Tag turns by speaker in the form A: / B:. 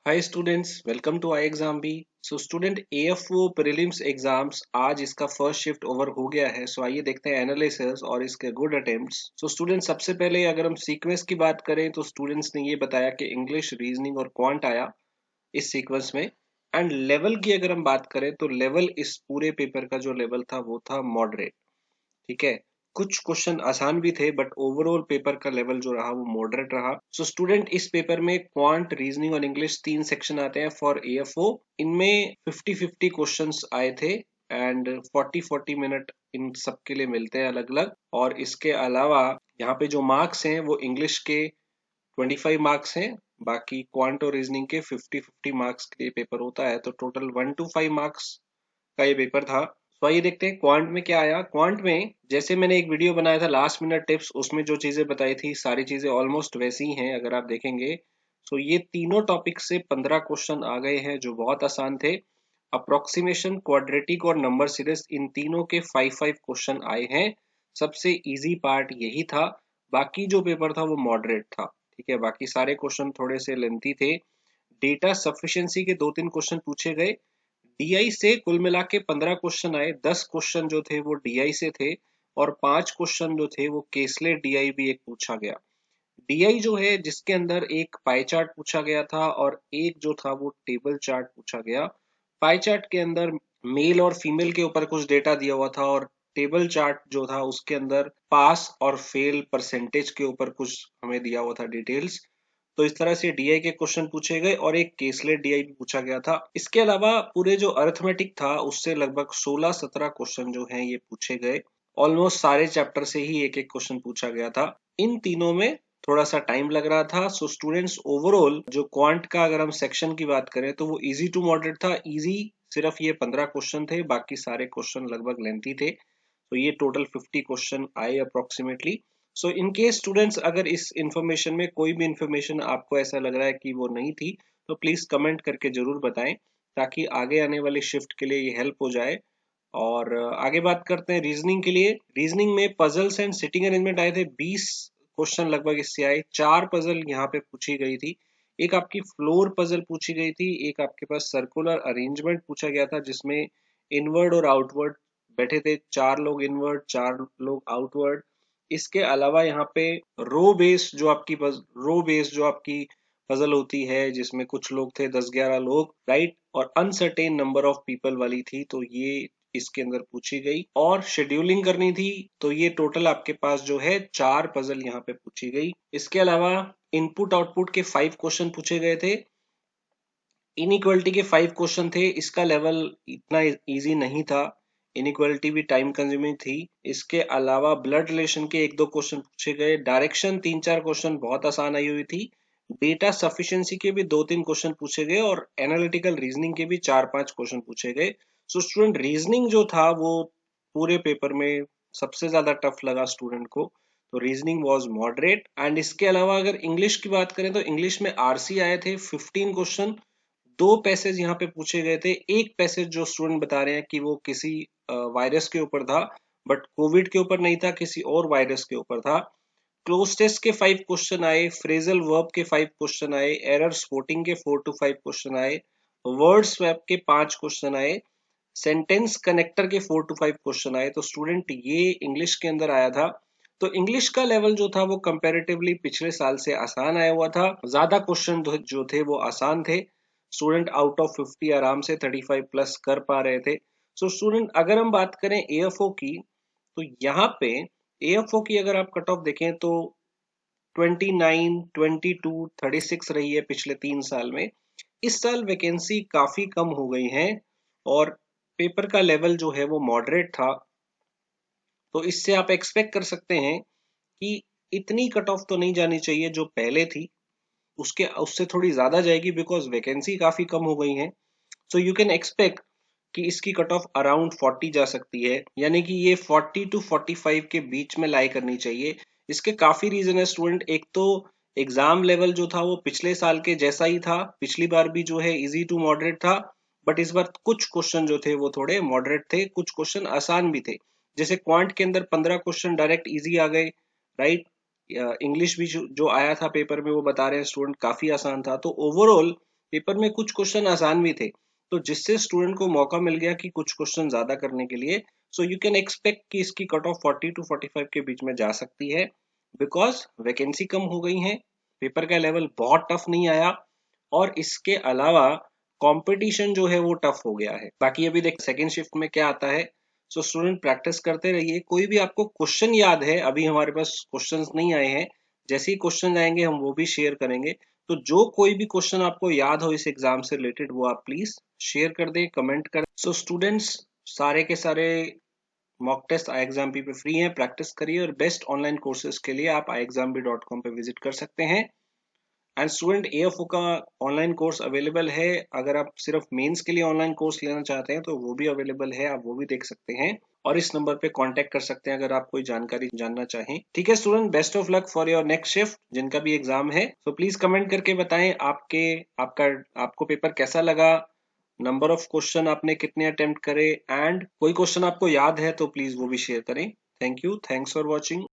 A: Hi students, welcome to I exam B. So student, AFO prelims exams आज इसका first shift over हो गया है। सो आइए देखते हैं एनालिसिस और इसके गुड अटेम्प्ट्स। सो स्टूडेंट्स, सबसे पहले अगर हम सीक्वेंस की बात करें तो स्टूडेंट्स ने ये बताया कि इंग्लिश, रीजनिंग और क्वांट आया इस सीक्वेंस में। एंड लेवल की अगर हम बात करें तो लेवल इस पूरे पेपर का जो लेवल था वो था मॉडरेट। ठीक है, कुछ क्वेश्चन आसान भी थे बट ओवरऑल पेपर का लेवल जो रहा वो मॉडरेट रहा। सो स्टूडेंट, इस पेपर में क्वांट, रीजनिंग और इंग्लिश तीन सेक्शन आते हैं फॉर एएफओ। इनमें 50-50 क्वेश्चंस आए थे एंड 40-40 मिनट इन सबके लिए मिलते हैं अलग अलग। और इसके अलावा यहाँ पे जो मार्क्स हैं वो इंग्लिश के 25 मार्क्स हैं, बाकी क्वांट और रीजनिंग के 50-50 मार्क्स के पेपर होता है। तो टोटल 1 to 5 मार्क्स का ये पेपर था। तो आइए देखते हैं क्वांट में क्या आया। क्वांट में जैसे मैंने एक वीडियो बनाया था लास्ट मिनट टिप्स, उसमें जो चीजें बताई थी सारी चीजें ऑलमोस्ट वैसी ही हैं अगर आप देखेंगे। सो ये तीनों टॉपिक से 15 क्वेश्चन आ गए हैं जो बहुत आसान थे। अप्रोक्सीमेशन, क्वाड्रेटिक और नंबर सीरीज, इन तीनों के 5-5 क्वेश्चन आए हैं। सबसे इजी पार्ट यही था। बाकी जो पेपर था वो मॉडरेट था। ठीक है, बाकी सारे क्वेश्चन थोड़े से लेंथी थे। डेटा सफिशिएंसी के 2-3 क्वेश्चन पूछे गए। डीआई से कुल मिला के 15 क्वेश्चन आए। 10 क्वेश्चन जो थे वो डीआई से थे और 5 क्वेश्चन जो थे वो केसलेट डीआई भी एक पूछा गया। डीआई जो है जिसके अंदर एक पाई चार्ट पूछा गया था और एक जो था वो टेबल चार्ट पूछा गया। पाई चार्ट के अंदर मेल और फीमेल के ऊपर कुछ डेटा दिया हुआ था और टेबल चार्ट जो था उसके अंदर पास और फेल परसेंटेज के ऊपर कुछ हमें दिया हुआ था डिटेल्स। तो इस तरह से डीआई के क्वेश्चन पूछे गए और एक केसलेट डीआई भी पूछा गया था। इसके अलावा पूरे जो अरिथमेटिक था उससे लगभग 16-17 क्वेश्चन जो हैं ये पूछे गए। ऑलमोस्ट सारे चैप्टर से ही एक एक क्वेश्चन पूछा गया था। इन तीनों में थोड़ा सा टाइम लग रहा था। सो स्टूडेंट्स, ओवरऑल जो क्वांट का अगर हम सेक्शन की बात करें तो वो इजी टू मॉडरेट था। इजी सिर्फ ये 15 क्वेश्चन थे, बाकी सारे क्वेश्चन लगभग लेंथी थे। तो ये टोटल 50 क्वेश्चन आए approximately. So in case students, अगर इस इंफॉर्मेशन में कोई भी इंफॉर्मेशन आपको ऐसा लग रहा है कि वो नहीं थी तो प्लीज कमेंट करके जरूर बताएं ताकि आगे आने वाली शिफ्ट के लिए ये हेल्प हो जाए। और आगे बात करते हैं रीजनिंग के लिए। रीजनिंग में पजल्स एंड सिटिंग अरेंजमेंट आए थे। 20 क्वेश्चन लगभग इससे आए। 4 पजल यहाँ पे पूछी गई थी। एक आपकी फ्लोर पजल पूछी गई थी, एक आपके पास सर्कुलर अरेंजमेंट पूछा गया था जिसमें इनवर्ड और आउटवर्ड बैठे थे। 4 लोग इनवर्ड, 4 लोग आउटवर्ड। इसके अलावा यहाँ पे रो बेस्ड जो आपकी पजल होती है जिसमें कुछ लोग थे, 10-11 लोग, राइट, और अनसर्टेन नंबर ऑफ पीपल वाली थी, तो ये इसके अंदर पूछी गई। और शेड्यूलिंग करनी थी तो ये टोटल आपके पास जो है 4 पजल यहाँ पे पूछी गई। इसके अलावा इनपुट आउटपुट के 5 क्वेश्चन पूछे गए थे। इनइक्वालिटी के 5 क्वेश्चन थे। इसका लेवल इतना इजी नहीं था, इनइक्वालिटी भी टाइम कंज्यूमिंग थी। इसके अलावा ब्लड रिलेशन के 1-2 क्वेश्चन पूछे गए। डायरेक्शन 3-4 क्वेश्चन बहुत आसान आई हुई थी। डेटा सफिशिएंसी के भी 2-3 क्वेश्चन पूछे गए और एनालिटिकल रीजनिंग के भी 4-5 क्वेश्चन पूछे गए। सो स्टूडेंट, रीजनिंग जो था वो पूरे पेपर में सबसे ज्यादा टफ लगा स्टूडेंट को। तो रीजनिंग वाज मॉडरेट। एंड इसके अलावा अगर इंग्लिश की बात करें तो इंग्लिश में आरसी आए थे 15 क्वेश्चन। 2 पैसेज यहाँ पे पूछे गए थे। एक पैसेज जो स्टूडेंट बता रहे हैं कि वो किसी वायरस के ऊपर था, बट कोविड के ऊपर नहीं था, किसी और वायरस के ऊपर था। क्लोज टेस्ट के 5 क्वेश्चन आए। फ्रेजल वर्ब के 5 क्वेश्चन आए। एरर स्पॉटिंग के 4 to 5 क्वेश्चन आए। वर्ड स्वैप के 5 क्वेश्चन आए। सेंटेंस कनेक्टर के 4 to 5 क्वेश्चन आए। तो स्टूडेंट, ये इंग्लिश के अंदर आया था। तो इंग्लिश का लेवल जो था वो कंपैरेटिवली पिछले साल से आसान आया हुआ था। ज्यादा क्वेश्चन जो थे वो आसान थे। स्टूडेंट आउट ऑफ 50 आराम से 35 प्लस कर पा रहे थे। सो स्टूडेंट, अगर हम बात करें एएफओ की तो यहाँ पे एएफओ की अगर आप कट ऑफ देखें तो 29, 22, 36 रही है पिछले 3 साल में। इस साल वैकेंसी काफी कम हो गई है और पेपर का लेवल जो है वो मॉडरेट था। तो इससे आप एक्सपेक्ट कर सकते हैं कि इतनी कट ऑफ तो नहीं जानी चाहिए जो पहले थी, उसके उससे थोड़ी ज्यादा जाएगी बिकॉज वैकेंसी काफी कम हो गई है। सो यू कैन एक्सपेक्ट कि इसकी कट ऑफ अराउंड 40 जा सकती है, यानी कि ये 40 to 45 के बीच में लाई करनी चाहिए। इसके काफी रीजन है स्टूडेंट। एक तो एग्जाम लेवल जो था वो पिछले साल के जैसा ही था। पिछली बार भी जो है इजी टू मॉडरेट था, बट इस बार कुछ क्वेश्चन जो थे वो थोड़े मॉडरेट थे, कुछ क्वेश्चन आसान भी थे। जैसे क्वांट के अंदर 15 क्वेश्चन डायरेक्ट इजी आ गए, राइट। इंग्लिश भी जो आया था पेपर में वो बता रहे हैं स्टूडेंट काफी आसान था। तो ओवरऑल पेपर में कुछ क्वेश्चन आसान भी थे, तो जिससे स्टूडेंट को मौका मिल गया कि कुछ क्वेश्चन ज्यादा करने के लिए। सो यू कैन एक्सपेक्ट कि इसकी कट ऑफ 40 to 45 के बीच में जा सकती है, बिकॉज वैकेंसी कम हो गई है, पेपर का लेवल बहुत टफ नहीं आया, और इसके अलावा कंपटीशन जो है वो टफ हो गया है। बाकी अभी देख सेकंड शिफ्ट में क्या आता है। सो स्टूडेंट प्रैक्टिस करते रहिए। कोई भी आपको क्वेश्चन याद है, अभी हमारे पास क्वेश्चंस नहीं आए हैं, जैसे ही क्वेश्चन आएंगे हम वो भी शेयर करेंगे। तो जो कोई भी क्वेश्चन आपको याद हो इस एग्जाम से रिलेटेड वो आप प्लीज शेयर कर दें, कमेंट करें। सो स्टूडेंट्स, सारे के सारे मॉक टेस्ट आई एग्जाम पे फ्री हैं, प्रैक्टिस करिए, और बेस्ट ऑनलाइन कोर्सेज के लिए आप iexambee.com पे विजिट कर सकते हैं। एंड स्टूडेंट, एएफओ का ऑनलाइन कोर्स अवेलेबल है। अगर आप सिर्फ मेंस के लिए ऑनलाइन कोर्स लेना चाहते हैं तो वो भी अवेलेबल है, आप वो भी देख सकते हैं, और इस नंबर पे कांटेक्ट कर सकते हैं अगर आप कोई जानकारी जानना चाहें। ठीक है student, best of luck for your next shift जिनका भी एग्जाम है। तो प्लीज कमेंट करके बताएं आपको पेपर कैसा लगा, नंबर ऑफ क्वेश्चन आपने कितने अटेम्प्ट करे, एंड कोई क्वेश्चन आपको याद है तो प्लीज वो भी शेयर करें। Thank you, thanks for watching.